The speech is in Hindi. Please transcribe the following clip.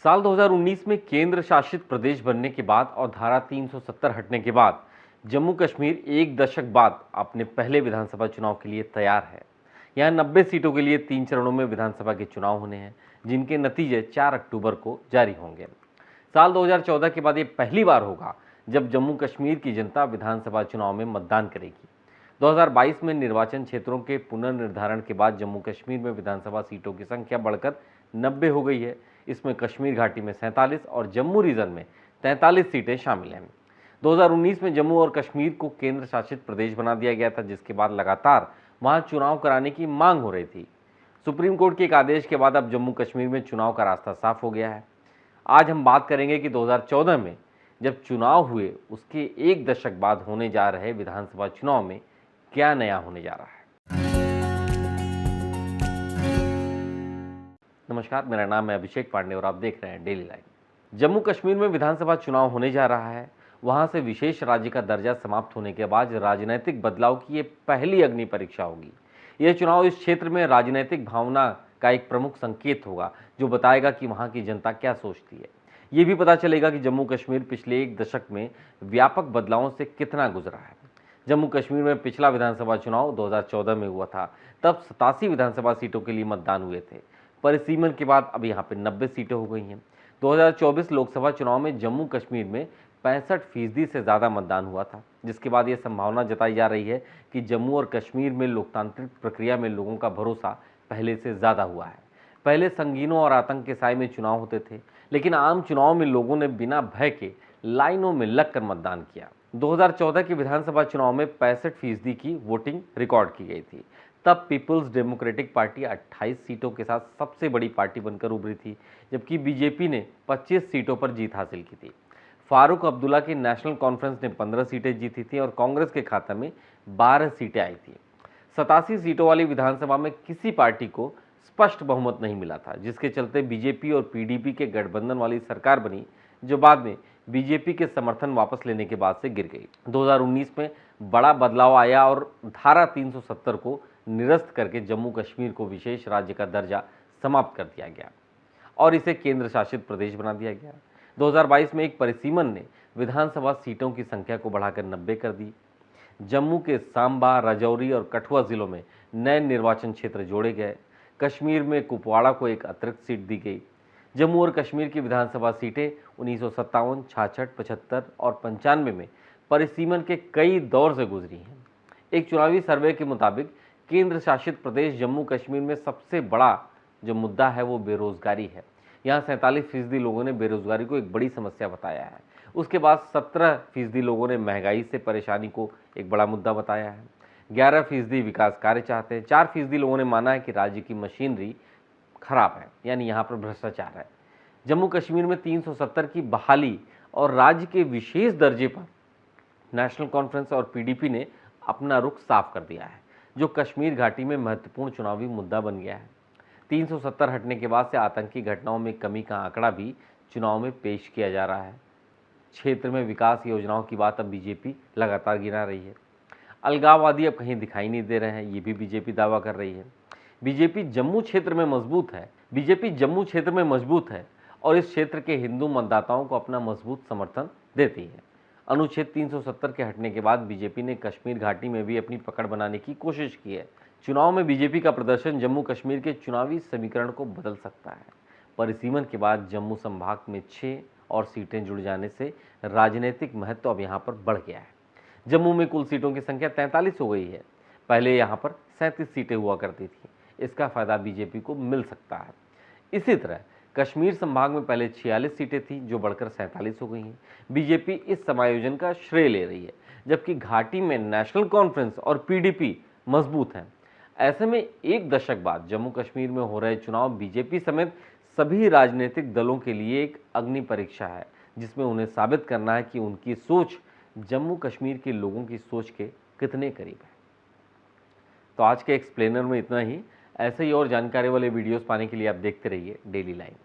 साल 2019 में केंद्र शासित प्रदेश बनने के बाद और धारा 370 हटने के बाद जम्मू कश्मीर एक दशक बाद अपने पहले विधानसभा चुनाव के लिए तैयार है। यहाँ 90 सीटों के लिए 3 चरणों में विधानसभा के चुनाव होने हैं, जिनके नतीजे 4 अक्टूबर को जारी होंगे। साल 2014 के बाद ये पहली बार होगा जब जम्मू कश्मीर की जनता विधानसभा चुनाव में मतदान करेगी। 2022 में निर्वाचन क्षेत्रों के पुनर्निर्धारण के बाद जम्मू कश्मीर में विधानसभा सीटों की संख्या बढ़कर 90 हो गई है। इसमें कश्मीर घाटी में 47 और जम्मू रीजन में 43 सीटें शामिल हैं। 2019 में जम्मू और कश्मीर को केंद्र शासित प्रदेश बना दिया गया था, जिसके बाद लगातार वहां चुनाव कराने की मांग हो रही थी। सुप्रीम कोर्ट के एक आदेश के बाद अब जम्मू कश्मीर में चुनाव का रास्ता साफ हो गया है। आज हम बात करेंगे कि 2014 में जब चुनाव हुए उसके एक दशक बाद होने जा रहे विधानसभा चुनाव में क्या नया होने जा रहा है। नमस्कार, मेरा नाम है अभिषेक पांडे और आप देख रहे हैं डेली लाइव। जम्मू कश्मीर में विधानसभा चुनाव होने जा रहा है। वहां से विशेष राज्य का दर्जा समाप्त होने के बाद राजनीतिक बदलाव की ये पहली अग्नि परीक्षा होगी। यह चुनाव इस क्षेत्र में राजनीतिक भावना का एक प्रमुख संकेत होगा, जो बताएगा कि वहां की जनता क्या सोचती है। ये भी पता चलेगा कि जम्मू कश्मीर पिछले एक दशक में व्यापक बदलावों से कितना गुजरा है। जम्मू कश्मीर में पिछला विधानसभा चुनाव 2014 में हुआ था। तब 87 विधानसभा सीटों के लिए मतदान हुए थे। परिसीमन के बाद अब यहाँ पे 90 सीटें हो गई हैं। 2024 लोकसभा चुनाव में जम्मू कश्मीर में 65% से ज़्यादा मतदान हुआ था, जिसके बाद ये संभावना जताई जा रही है कि जम्मू और कश्मीर में लोकतांत्रिक प्रक्रिया में लोगों का भरोसा पहले से ज़्यादा हुआ है। पहले संगीनों और आतंक के साए में चुनाव होते थे, लेकिन आम चुनाव में लोगों ने बिना भय के लाइनों में लगकर मतदान किया। 2014 के विधानसभा चुनाव में 65% की वोटिंग रिकॉर्ड की गई थी। तब पीपल्स डेमोक्रेटिक पार्टी 28 सीटों के साथ सबसे बड़ी पार्टी बनकर उभरी थी, जबकि बीजेपी ने 25 सीटों पर जीत हासिल की थी। फारूक अब्दुल्ला की नेशनल कॉन्फ्रेंस ने 15 सीटें जीती थी और कांग्रेस के खाते में 12 सीटें आई थी। 87 सीटों वाली विधानसभा में किसी पार्टी को स्पष्ट बहुमत नहीं मिला था, जिसके चलते बीजेपी और पीडीपी के गठबंधन वाली सरकार बनी, जो बाद में बीजेपी के समर्थन वापस लेने के बाद से गिर गई। 2019 में बड़ा बदलाव आया और धारा 370 को निरस्त करके जम्मू कश्मीर को विशेष राज्य का दर्जा समाप्त कर दिया गया और इसे केंद्र शासित प्रदेश बना दिया गया। 2022 में एक परिसीमन ने विधानसभा सीटों की संख्या को बढ़ाकर 90 कर दी। जम्मू के सांबा, राजौरी और कठुआ जिलों में नए निर्वाचन क्षेत्र जोड़े गए। कश्मीर में कुपवाड़ा को एक अतिरिक्त सीट दी गई। जम्मू और कश्मीर की विधानसभा सीटें 1957, 66, 75 और 95 में परिसीमन के कई दौर से गुजरी हैं। एक चुनावी सर्वे के मुताबिक केंद्र शासित प्रदेश जम्मू कश्मीर में सबसे बड़ा जो मुद्दा है वो बेरोजगारी है। यहाँ 47% लोगों ने बेरोजगारी को एक बड़ी समस्या बताया है। उसके बाद 17% लोगों ने महंगाई से परेशानी को एक बड़ा मुद्दा बताया है। 11% विकास कार्य चाहते हैं। 4% लोगों ने माना है कि राज्य की मशीनरी खराब है, यानी यहाँ पर भ्रष्टाचार है। जम्मू कश्मीर में 370 की बहाली और राज्य के विशेष दर्जे पर नेशनल कॉन्फ्रेंस और पीडीपी ने अपना रुख साफ कर दिया है, जो कश्मीर घाटी में महत्वपूर्ण चुनावी मुद्दा बन गया है। 370 हटने के बाद से आतंकी घटनाओं में कमी का आंकड़ा भी चुनाव में पेश किया जा रहा है। क्षेत्र में विकास योजनाओं की बात अब बीजेपी लगातार गिना रही है। अलगाववादी अब कहीं दिखाई नहीं दे रहे हैं, ये भी बीजेपी दावा कर रही है। बीजेपी जम्मू क्षेत्र में मजबूत है और इस क्षेत्र के हिंदू मतदाताओं को अपना मजबूत समर्थन देती है। अनुच्छेद 370 के हटने के बाद बीजेपी ने कश्मीर घाटी में भी अपनी पकड़ बनाने की कोशिश की है। चुनाव में बीजेपी का प्रदर्शन जम्मू कश्मीर के चुनावी समीकरण को बदल सकता है। परिसीमन के बाद जम्मू संभाग में 6 और सीटें जुड़ जाने से राजनीतिक महत्व अब यहाँ पर बढ़ गया है। जम्मू में कुल सीटों की संख्या 43 हो गई है। पहले यहाँ पर 37 सीटें हुआ करती थी। इसका फायदा बीजेपी को मिल सकता है। इसी तरह कश्मीर संभाग में पहले 46 सीटें थी, जो बढ़कर 47 हो गई हैं। बीजेपी इस समायोजन का श्रेय ले रही है, जबकि घाटी में नेशनल कॉन्फ्रेंस और पीडीपी मजबूत हैं। ऐसे में एक दशक बाद जम्मू कश्मीर में हो रहे चुनाव बीजेपी समेत सभी राजनीतिक दलों के लिए एक अग्नि परीक्षा है, जिसमें उन्हें साबित करना है कि उनकी सोच जम्मू कश्मीर के लोगों की सोच के कितने करीब है। तो आज के एक्सप्लेनर में इतना ही। ऐसे ही और जानकारी वाले वीडियोस पाने के लिए आप देखते रहिए डेली लाइव।